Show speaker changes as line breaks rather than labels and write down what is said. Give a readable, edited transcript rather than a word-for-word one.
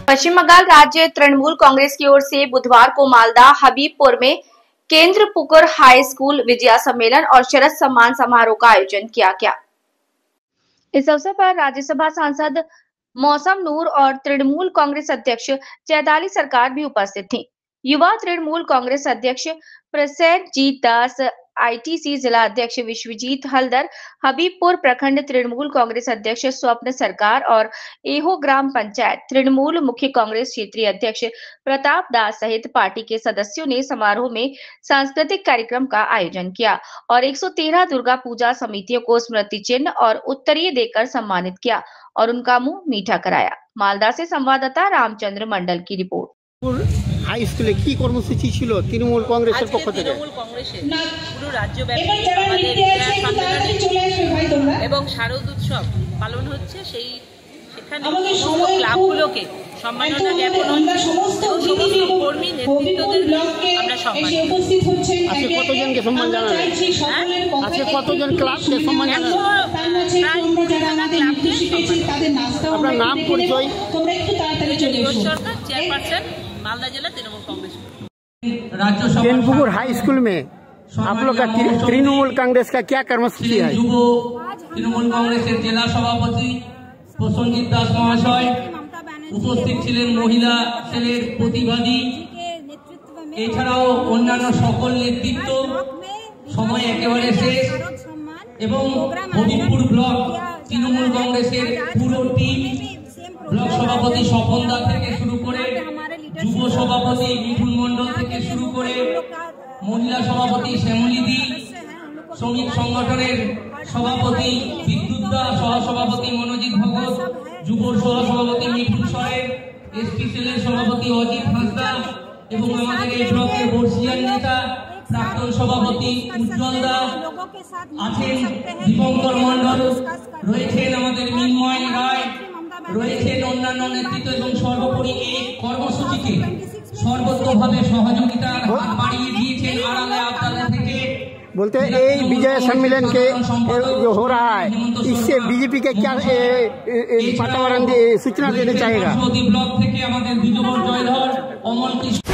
पश्चिम बंगाल राज्य तृणमूल कांग्रेस की ओर से बुधवार को मालदा हबीबपुर में केंद्र पुकुर हाई स्कूल विजया सम्मेलन और शरद सम्मान समारोह का आयोजन किया गया। इस अवसर पर राज्यसभा सांसद मौसम नूर और तृणमूल कांग्रेस अध्यक्ष जयदाली सरकार भी उपस्थित थी। युवा तृणमूल कांग्रेस अध्यक्ष प्रसेनजीत दास, आईटीसी जिला अध्यक्ष विश्वजीत हलदर, हबीबपुर प्रखंड तृणमूल कांग्रेस अध्यक्ष स्वप्न सरकार और एहो ग्राम पंचायत तृणमूल मुख्य कांग्रेस क्षेत्रीय अध्यक्ष प्रताप दास सहित पार्टी के सदस्यों ने समारोह में सांस्कृतिक कार्यक्रम का आयोजन किया और 113 दुर्गा पूजा समितियों को स्मृति चिन्ह और उत्तरीय देकर सम्मानित किया और उनका मुंह मीठा कराया। मालदा से संवाददाता रामचंद्र मंडल की रिपोर्ट।
হাই স্কুলে কি কর্মসূচি ছিল তৃণমূল কংগ্রেসের পক্ষ থেকে?
তৃণমূল কংগ্রেসের পুরো রাজ্যব্যাপী আমাদের ক্রীড়া সম্মেলন এবং শারদ উৎসব পালন হচ্ছে। সেখানে সমস্ত ক্লাবগুলোকে সম্মাননা জ্ঞাপন হচ্ছে এবং সমস্ত কর্মী নেতৃত্বদের আমরা সম্মান করছি।
আজকে কতজনকে সম্মান জানালেন? আজকে কতজন ক্লাবকে সম্মান জানালেন? আপনার নাম পরিচয়?
সরকার চেয়ারপারসন मालदा जिला तृणमूल कांग्रेस।
केंद्रपुकुर हाई स्कूल में आप लोग का तृणमूल कांग्रेस का क्या कर्मसूची है?
तृणमूल कांग्रेस जिला सभापति प्रसेनजीत दास महाशय उपस्थित छिलेन, महिला सेलेर प्रतिनिधि एछाड़ाओ अन्यान्य सकल नेतृत्व समय एकेबारे शेष एवं हबीबपुर ब्लक तृणमूल कांग्रेसेर पुरो टीम ब्लक सभापति स्वपन दा থেকে শুরু করে যুব সভাপতি মিঠুন মণ্ডল থেকে শুরু করে মহিলা সভাপতি শ্যামলীদি, শ্রমিক সংগঠনের সভাপতি বিদ্যুৎ দা, সহসভাপতি মনোজিৎ ভগত, যুব সহসভাপতি মিঠুন সরেন, এসপি সেলের সভাপতি অজিত হাঁসদা এবং আমাদের এই ব্লকের বর্ষিয়ান নেতা প্রাক্তন সভাপতি উজ্জ্বল দা আছেন, দীপঙ্কর মণ্ডল রয়েছেন, আমাদের মিন্ময় রায় রয়েছেন, অন্যান্য নেতৃত্ব এবং সর্বোপরি এই কর্মসূচিকে সর্বতোভাবে সহযোগিতার হাত বাড়িয়ে দিয়েছেন আড়ালে আবদালে থেকে।
बोलते ये विजय सम्मेलन के जो हो रहा है इससे बीजेपी के क्या वातावरण सूचना देना चाहेगा?
ब्लॉक থেকে আমাদের বিজয় জয়ধর, অমল কৃষ্ণ।